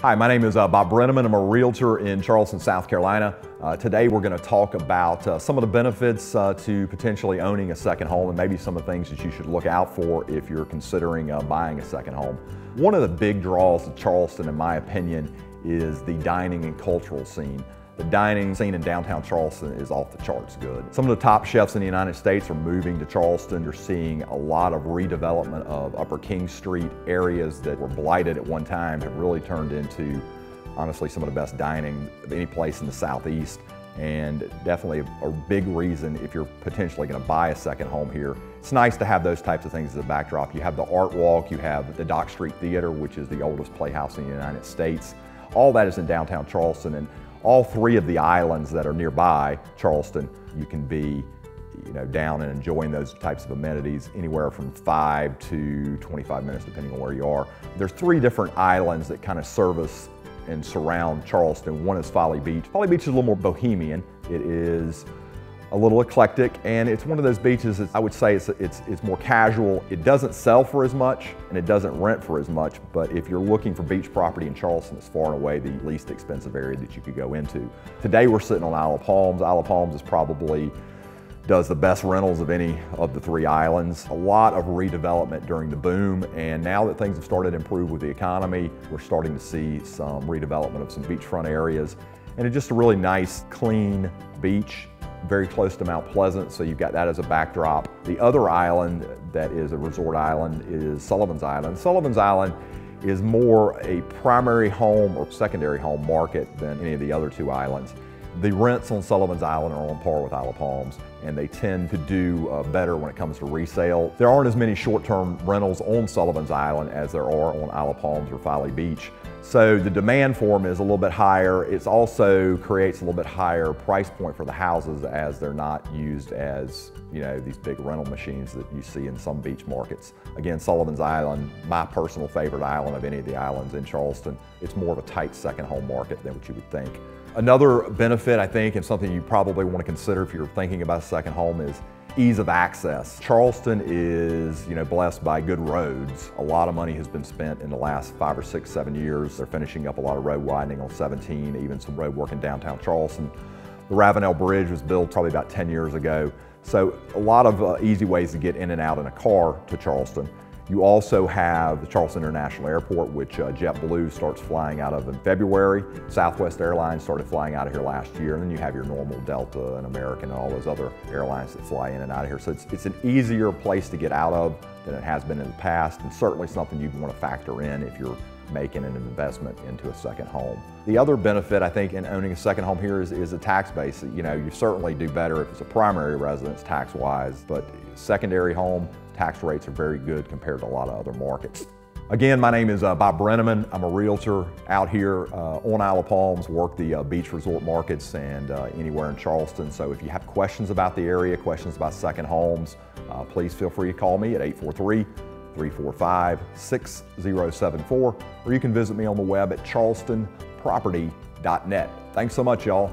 Hi, my name is Bob Brennaman. I'm a realtor in Charleston, South Carolina. Today we're going to talk about some of the benefits to potentially owning a second home and maybe some of the things that you should look out for if you're considering buying a second home. One of the big draws of Charleston, in my opinion, is the dining and cultural scene. The dining scene in downtown Charleston is off the charts good. Some of the top chefs in the United States are moving to Charleston. You're seeing a lot of redevelopment of Upper King Street. Areas that were blighted at one time have really turned into, honestly, some of the best dining of any place in the Southeast. And definitely a big reason if you're potentially going to buy a second home here. It's nice to have those types of things as a backdrop. You have the Art Walk, you have the Dock Street Theater, which is the oldest playhouse in the United States. All that is in downtown Charleston. And all three of the islands that are nearby Charleston, you can be down and enjoying those types of amenities anywhere from 5 to 25 minutes, depending on where you are. There's three different islands that kind of service and surround Charleston. One is Folly Beach. Folly Beach is a little more bohemian. It is a little eclectic, and it's one of those beaches that I would say it's more casual. It doesn't sell for as much, and it doesn't rent for as much, but if you're looking for beach property in Charleston, it's far and away the least expensive area that you could go into. Today we're sitting on Isle of Palms. Isle of Palms is probably does the best rentals of any of the three islands. A lot of redevelopment during the boom, and now that things have started to improve with the economy, we're starting to see some redevelopment of some beachfront areas, and it's just a really nice, clean beach. Very close to Mount Pleasant, so you've got that as a backdrop. The other island that is a resort island is Sullivans Island. Sullivans Island is more a primary home or secondary home market than any of the other two islands. The rents on Sullivans Island are on par with Isle of Palms, and they tend to do better when it comes to resale. There aren't as many short-term rentals on Sullivans Island as there are on Isle of Palms or Folly Beach. So the demand for them is a little bit higher. It also creates a little bit higher price point for the houses as they're not used as, these big rental machines that you see in some beach markets. Again, Sullivans Island, my personal favorite island of any of the islands in Charleston. It's more of a tight second home market than what you would think. Another benefit, I think, and something you probably want to consider if you're thinking about a second home is ease of access. Charleston is, blessed by good roads. A lot of money has been spent in the last 5 or 6, 7 years. They're finishing up a lot of road widening on 17, even some road work in downtown Charleston. The Ravenel Bridge was built probably about 10 years ago. So a lot of easy ways to get in and out in a car to Charleston. You also have the Charleston International Airport, which JetBlue starts flying out of in February. Southwest Airlines started flying out of here last year, and then you have your normal Delta and American and all those other airlines that fly in and out of here. So it's an easier place to get out of than it has been in the past, and certainly something you'd want to factor in if you're making an investment into a second home. The other benefit, I think, in owning a second home here is the tax base. You certainly do better if it's a primary residence tax-wise, but secondary home, tax rates are very good compared to a lot of other markets. Again, my name is Bob Brennaman. I'm a realtor out here on Isle of Palms, work the beach resort markets and anywhere in Charleston. So if you have questions about the area, questions about second homes, please feel free to call me at 843-345-6074, or you can visit me on the web at charlestonproperty.net. Thanks so much, y'all.